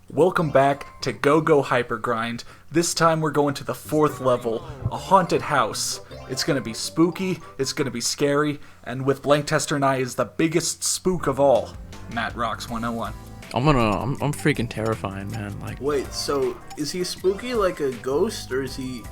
Welcome back to Go Hypergrind. This time we're going to the 4th level, a haunted house. It's going to be spooky, it's going to be scary, and with Blank Tester and I is the biggest spook of all, Matt Rocks 101. I'm freaking terrifying, man. Like, wait, so is he spooky like a ghost, or is he?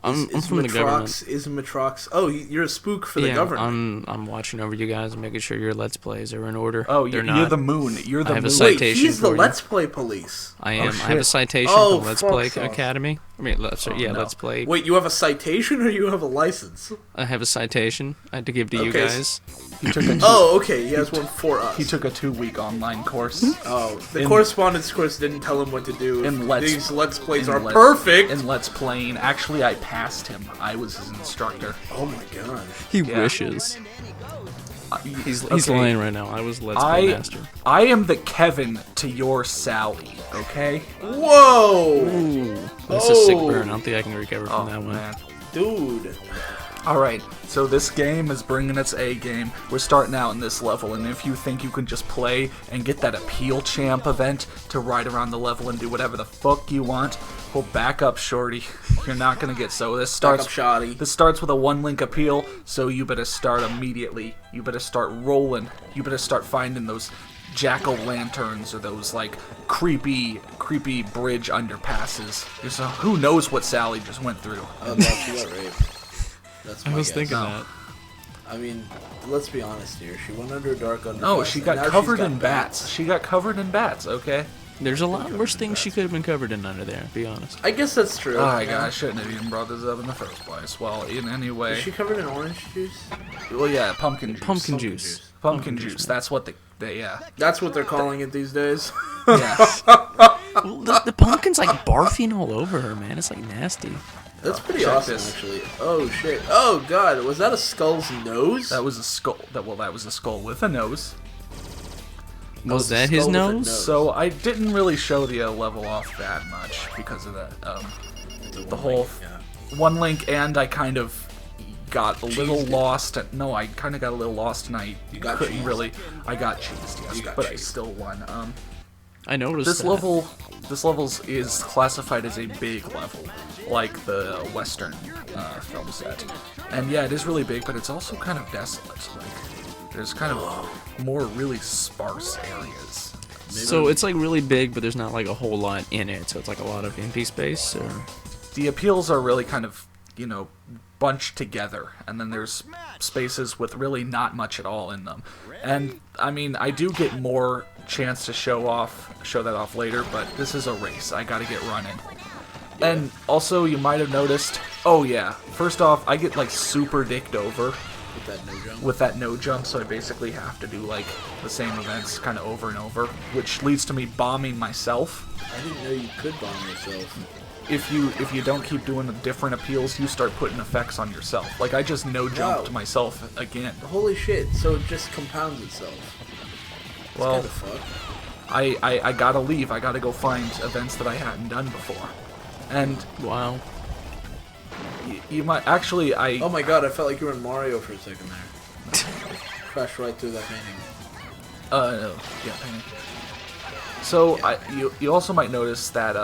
I'm from the government. Is Matrox? Oh, you're a spook for the government. I'm watching over you guys and making sure your Let's Plays are in order. Oh, you're the moon. You're the I have moon. a citation. Wait, he's the for Let's Play police. I am. Oh, I have a citation from Let's Play Academy. I mean, Let's Play. Wait, you have a citation or you have a license? I have a citation I had to give to you guys. He took a okay. He has one for us. He took a 2-week online course. Oh, the correspondence course didn't tell him what to do. These Let's Plays are perfect. In Let's Playing, actually, I passed him. I was his instructor. Oh my god. He wishes. He's lying right now. I was Let's Play master. I am the Kevin to your Sally, okay? Whoa! Ooh, that's a sick burn. I don't think I can recover from that one. Man. Dude. Alright, so this game is bringing its A game. We're starting out in this level, and if you think you can just play and get that Appeal Champ event to ride around the level and do whatever the fuck you want, well, back up, shorty. You're not gonna get so. This starts with a 1-link appeal, so you better start immediately. You better start rolling. You better start finding those jack-o'-lanterns or those, like, creepy bridge underpasses. So who knows what Sally just went through. Oh, no, she got raped. That's my I was guess. thinking that. I mean, let's be honest here. She went under a dark underpass. No, she got covered in bats. She got covered in bats, okay? There's a lot worse things she could have been covered in under there, to be honest. I guess that's true. Oh my god, I shouldn't have even brought this up in the first place. Well, in any way. Is she covered in orange juice? Well, yeah, pumpkin juice. Pumpkin juice. Pumpkin juice. That's what yeah. That's what they're calling it these days. Yes. Well, the pumpkin's like barfing all over her, man. It's like nasty. That's pretty awesome, actually. Oh shit! Oh god, was that a skull's nose? That was a skull. That was a skull with a nose. Was that his nose? So I didn't really show the level off that much because of that. The whole 1-link, and I kind of got a little lost. No, I kind of got a little lost, and I couldn't really. I got cheesed, yes, but I still won. I noticed this that. This level is classified as a big level, like the Western film set. And yeah, it is really big, but it's also kind of desolate. Like, there's kind of more really sparse areas. So it's like really big, but there's not like a whole lot in it. So it's like a lot of empty space. Or the appeals are really kind of, bunched together, and then there's spaces with really not much at all in them. And I mean, I do get more chance to show that off later, but this is a race. I gotta get running. And also, you might have noticed, oh yeah, first off, I get like super dicked over with that no jump, so I basically have to do like the same events kind of over and over, which leads to me bombing myself. I didn't know you could bomb yourself. If you don't keep doing the different appeals, you start putting effects on yourself. Like, I just no-jumped myself again. Holy shit, so it just compounds itself. That's well, kinda fucked. I gotta leave. I gotta go find events that I hadn't done before. And... wow. You might... Actually, oh my god, I felt like you were in Mario for a second there. Crashed right through that painting. No. Yeah, painting. So, yeah. You also might notice that,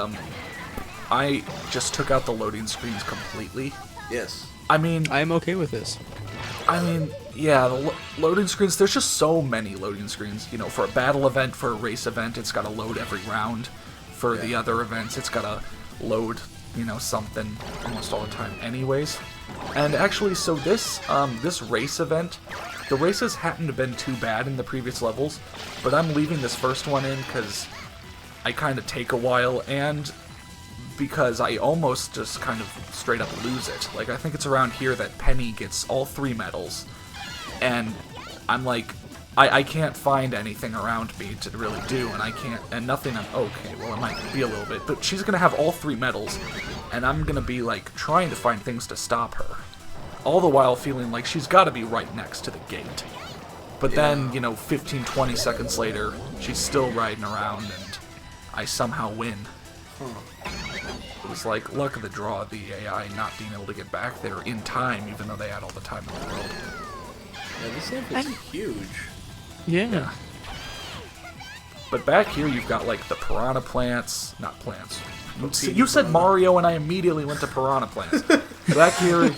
I just took out the loading screens completely. Yes. I mean... I am okay with this. I mean, yeah, the loading screens, there's just so many loading screens. For a battle event, for a race event, it's got to load every round. For the other events, it's got to load, something almost all the time anyways. And actually, so this race event, the races hadn't been too bad in the previous levels, but I'm leaving this first one in because I kind of take a while, and because I almost just kind of straight up lose it. Like, I think it's around here that Penny gets all 3 medals, and I'm like, I can't find anything around me to really do, and nothing, okay, well, it might be a little bit, but she's gonna have all 3 medals, and I'm gonna be, like, trying to find things to stop her, all the while feeling like she's gotta be right next to the gate. But then, 15, 20 seconds later, she's still riding around, and I somehow win. It was like luck of the draw, the AI not being able to get back there in time, even though they had all the time in the world. Yeah, this level is huge. Yeah. But back here, you've got like the piranha plants, not plants. You said Mario, and I immediately went to piranha plants. Back here,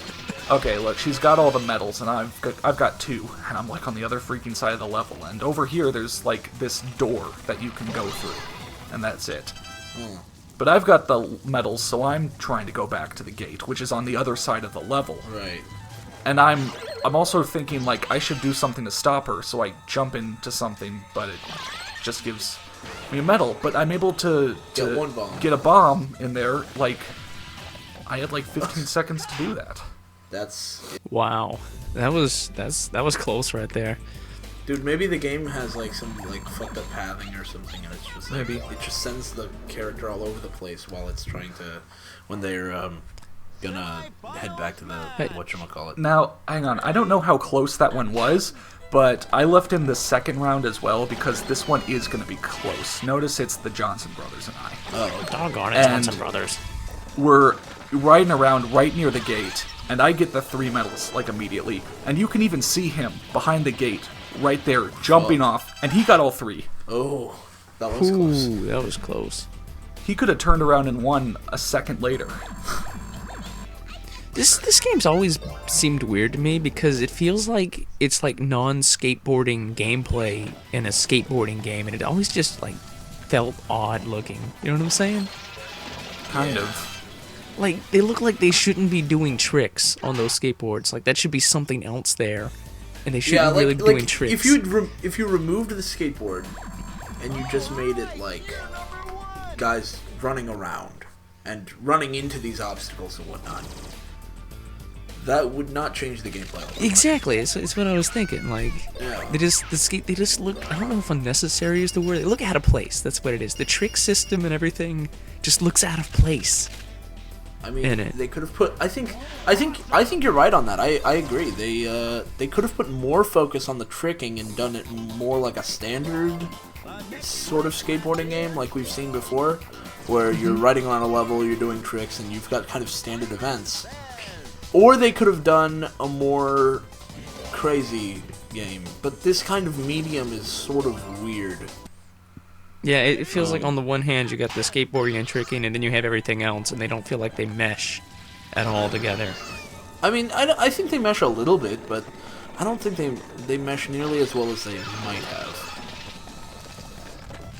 okay, look, she's got all the medals, and I've got 2, and I'm like on the other freaking side of the level. And over here, there's like this door that you can go through, and that's it. But I've got the medals, so I'm trying to go back to the gate, which is on the other side of the level. Right. And I'm also thinking like I should do something to stop her, so I jump into something, but it just gives me a medal. But I'm able to get a bomb in there. Like I had like 15 seconds to do that. Wow. That was close right there. Dude, maybe the game has like some like fucked up pathing or something, and it's just like, maybe it just sends the character all over the place while it's trying to, when they're gonna head back to the whatchamacallit. Now, hang on, I don't know how close that one was, but I left in the second round as well because this one is gonna be close. Notice it's the Johnson brothers and I. Oh, doggone it, Johnson brothers. We're riding around right near the gate, and I get the 3 medals like immediately, and you can even see him behind the gate. Right there, jumping off, and he got all 3. Oh, that was close. Ooh, that was close. He could have turned around and won a second later. This game's always seemed weird to me because it feels like it's like non-skateboarding gameplay in a skateboarding game, and it always just like felt odd looking. You know what I'm saying? Kind of. Like they look like they shouldn't be doing tricks on those skateboards. Like that should be something else there. And they shouldn't really be doing tricks. If you removed the skateboard and you just made it like guys running around and running into these obstacles and whatnot, that would not change the gameplay. Exactly, it's what I was thinking. Like yeah. they just look. I don't know if unnecessary is the word. They look out of place. That's what it is. The trick system and everything just looks out of place. I mean, they could have put. I think you're right on that. I agree. They could have put more focus on the tricking and done it more like a standard sort of skateboarding game, like we've seen before, where you're riding around a level, you're doing tricks, and you've got kind of standard events. Or they could have done a more crazy game. But this kind of medium is sort of weird. Yeah, it feels like on the one hand you got the skateboarding and tricking, and then you have everything else, and they don't feel like they mesh at all together. I mean, I think they mesh a little bit, but I don't think they mesh nearly as well as they might have.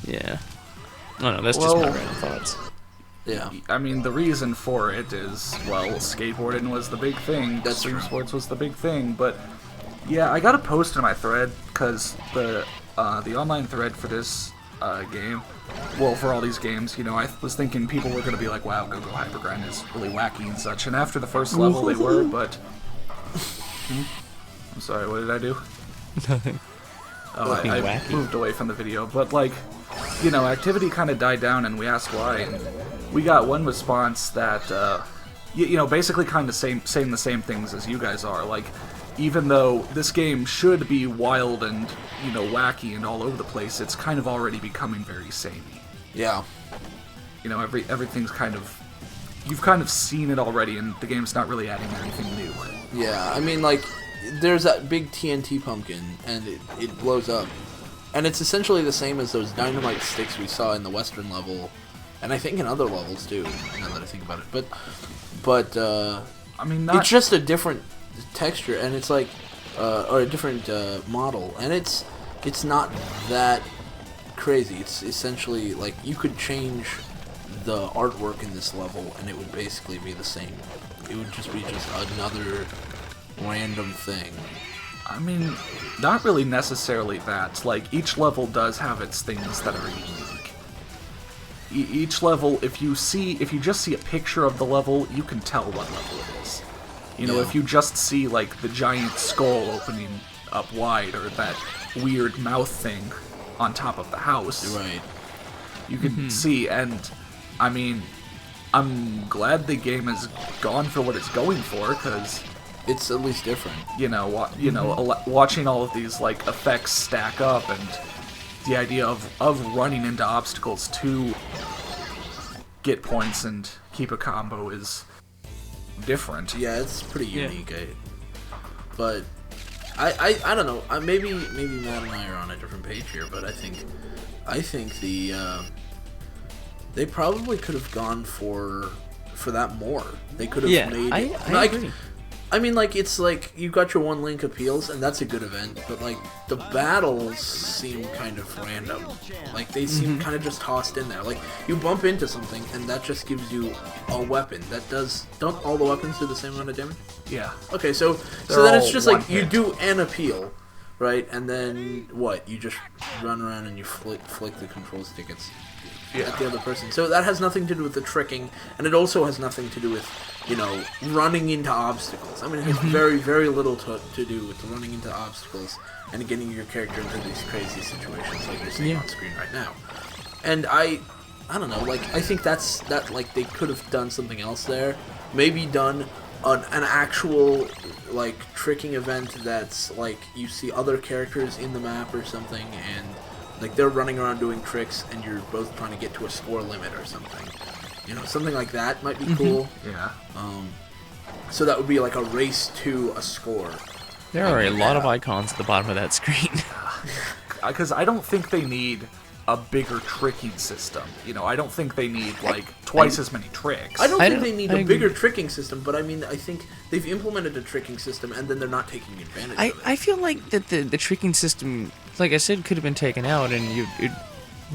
Yeah. Oh no, that's just my random thoughts. Yeah. I mean, the reason for it is, well, skateboarding was the big thing. Extreme sports was the big thing, but yeah, I got a post in my thread because the online thread for this game, well, for all these games, you know, I was thinking people were going to be like, wow, Go Hypergrind is really wacky and such, and after the first level they were, but... I'm sorry, what did I do? Nothing. Oh, I moved away from the video, but like, you know, activity kind of died down and we asked why, and we got one response that, you know, basically kind of saying the same things as you guys are, like, even though this game should be wild and, you know, wacky and all over the place, it's kind of already becoming very samey. Yeah. You know, everything's kind of... You've kind of seen it already, and the game's not really adding anything new. Yeah, I mean, like, there's that big TNT pumpkin, and it blows up. And it's essentially the same as those dynamite sticks we saw in the western level, and I think in other levels, too, now that I think about it. But I mean, it's just a different texture, and it's like or a different model, and it's not that crazy. It's essentially like you could change the artwork in this level and it would basically be the same. It would just be another random thing. I mean, not really necessarily that. Like, each level does have its things that are unique. Each level, if you just see a picture of the level, you can tell what level it is. You know, if you just see, like, the giant skull opening up wide, or that weird mouth thing on top of the house, right? You can see, and, I mean, I'm glad the game has gone for what it's going for, because... It's at least different. You know, watching all of these, like, effects stack up, and the idea of running into obstacles to get points and keep a combo is... different. Yeah, it's pretty unique, but I don't know. Maybe Matt and I are on a different page here, but I think they probably could have gone for that more. They could have made. I agree. I mean, like, it's like you got your one link appeals, and that's a good event, but like the battles seem kind of random. Like they seem kind of just tossed in there. Like you bump into something, and that just gives you a weapon. Don't all the weapons do the same amount of damage? Yeah. Okay, so then it's just like you do an appeal, right? And then what? You just run around and you flick the control stick at the other person. So that has nothing to do with the tricking, and it also has nothing to do with, running into obstacles. I mean, it has very, very little to do with running into obstacles and getting your character into these crazy situations like you're seeing on screen right now. And I don't know, like, I think like, they could have done something else there. Maybe done an actual, like, tricking event that's, like, you see other characters in the map or something, and like they're running around doing tricks, and you're both trying to get to a score limit or something. Something like that might be cool. Yeah. So that would be like a race to a score. There are a lot of icons at the bottom of that screen. Because I don't think they need a bigger tricking system. I don't think they need like twice as many tricks. I don't think they need a bigger tricking system, but I mean, I think they've implemented a tricking system, and then they're not taking advantage of it. I feel like that the tricking system, like I said, could have been taken out, and it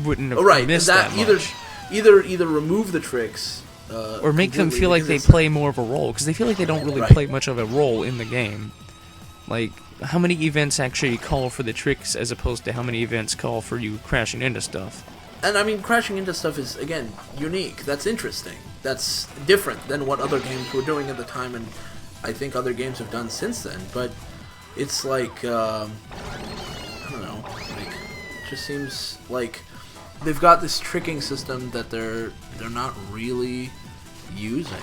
wouldn't have missed that much. Either remove the tricks, or make them feel like they play more of a role, because they feel like they don't really play much of a role in the game. Like, how many events actually call for the tricks as opposed to how many events call for you crashing into stuff? And I mean, crashing into stuff is, again, unique. That's interesting. That's different than what other games were doing at the time, and I think other games have done since then. But it's like, I don't know, like, it just seems like they've got this tricking system that they're not really using.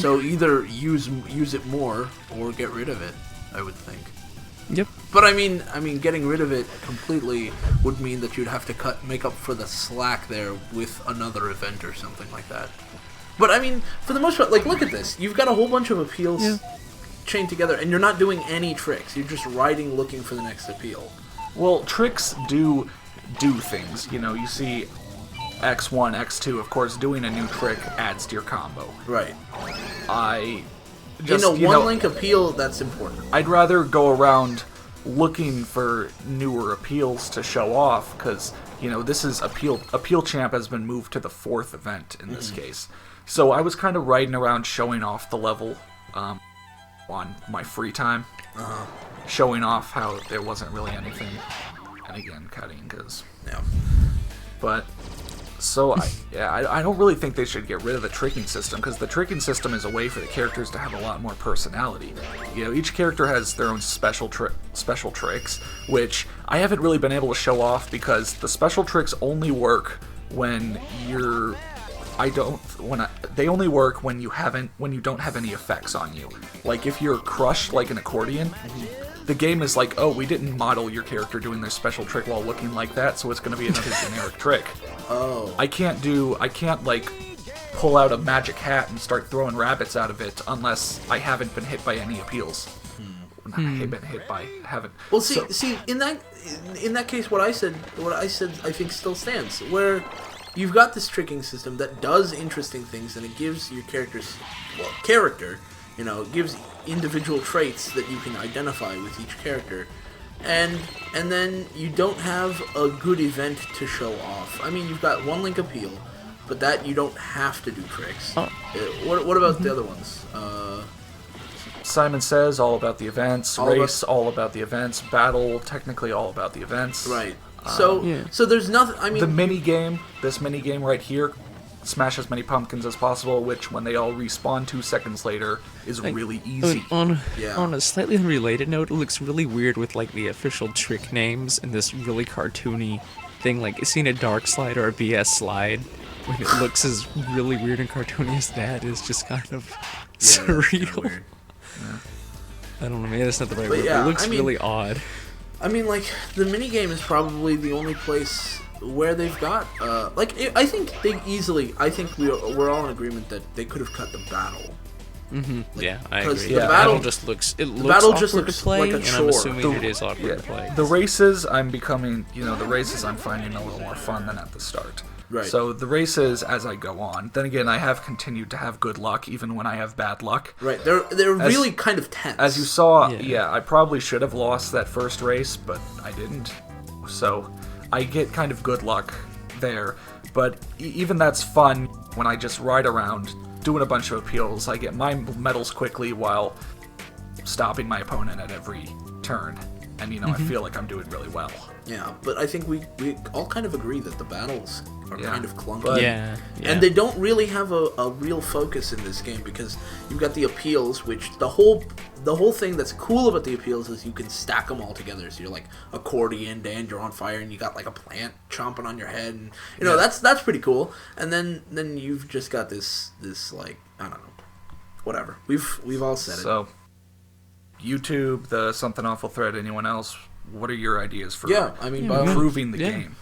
So either use it more or get rid of it, I would think. Yep. But I mean, getting rid of it completely would mean that you'd have to make up for the slack there with another event or something like that. But I mean, for the most part, like, look at this. You've got a whole bunch of appeals chained together, and you're not doing any tricks. You're just riding, looking for the next appeal. Well, tricks do things. You see X1, X2, of course, doing a new trick adds to your combo. Right. One link appeal, that's important. I'd rather go around looking for newer appeals to show off, because this is appeal champ has been moved to the 4th event in this case. So I was kind of riding around showing off the level on my free time, showing off how there wasn't really anything, and again cutting because but. So, I don't really think they should get rid of the tricking system, because the tricking system is a way for the characters to have a lot more personality. Each character has their own special tricks, which I haven't really been able to show off, because the special tricks only work when they only work when you don't have any effects on you. Like, if you're crushed like an accordion, the game is like, oh, we didn't model your character doing their special trick while looking like that, so it's going to be another generic trick. Oh. I can't like pull out a magic hat and start throwing rabbits out of it unless I haven't been hit by any appeals. Well, see, in that case, what I said, I think still stands. Where you've got this tricking system that does interesting things, and it gives your character, it gives individual traits that you can identify with each character. And then you don't have a good event to show off. I mean, you've got one link appeal, but that you don't have to do tricks. What about the other ones? Simon Says, all about the events. Race, all about the events. Battle, technically all about the events. Right. So there's nothing. I mean, this mini game right here, smash as many pumpkins as possible, which when they all respawn 2 seconds later is really easy. On a slightly unrelated note, it looks really weird with like the official trick names and this really cartoony thing, like seeing a Dark Slide or a BS Slide when it looks as really weird and cartoony as that is just kind of surreal. Weird. Yeah. I don't know, maybe that's not the right word, but it looks really odd. I mean, like, the minigame is probably the only place where they've got, I think we're all in agreement that they could have cut the battle Yeah, I 'cause agree. the The battle- battle just looks looks to play, like a and chore. I'm assuming it is awkward to play. The races, I'm becoming, the races I'm finding a little more fun than at the start. Right. So the races, as I go on, then again, I have continued to have good luck even when I have bad luck. Right. They're really kind of tense. As you saw, Yeah. I probably should have lost that first race, but I didn't. So I get kind of good luck there. But even that's fun when I just ride around doing a bunch of appeals. I get my medals quickly while stopping my opponent at every turn. And, I feel like I'm doing really well. Yeah, but I think we all kind of agree that the battles are kind of clunky. Yeah. And they don't really have a real focus in this game because you've got the appeals, which the whole thing that's cool about the appeals is you can stack them all together. So you're like accordion, Dan, you're on fire, and you got like a plant chomping on your head, and that's pretty cool. And then you've just got this like, I don't know, whatever. We've all said it. So YouTube, the Something Awful thread, anyone else? What are your ideas for improving the game?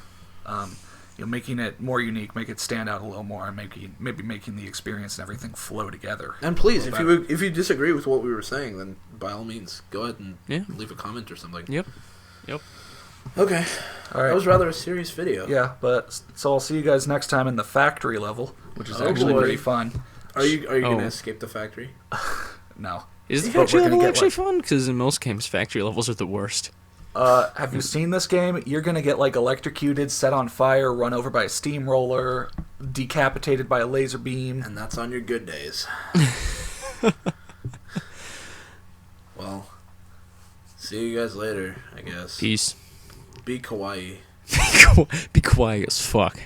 Making it more unique, make it stand out a little more, and maybe making the experience and everything flow together. And please, if you disagree with what we were saying, then by all means, go ahead and leave a comment or something. Yep. Okay. All right. That was rather a serious video. Yeah, so I'll see you guys next time in the factory level, which is actually pretty fun. Are you going to escape the factory? No. Is the But factory we're gonna level get, actually like- fun? Because in most games, factory levels are the worst. Have you seen this game? You're gonna get electrocuted, set on fire, run over by a steamroller, decapitated by a laser beam. And that's on your good days. Well, see you guys later, I guess. Peace. Be kawaii. Be quiet as fuck.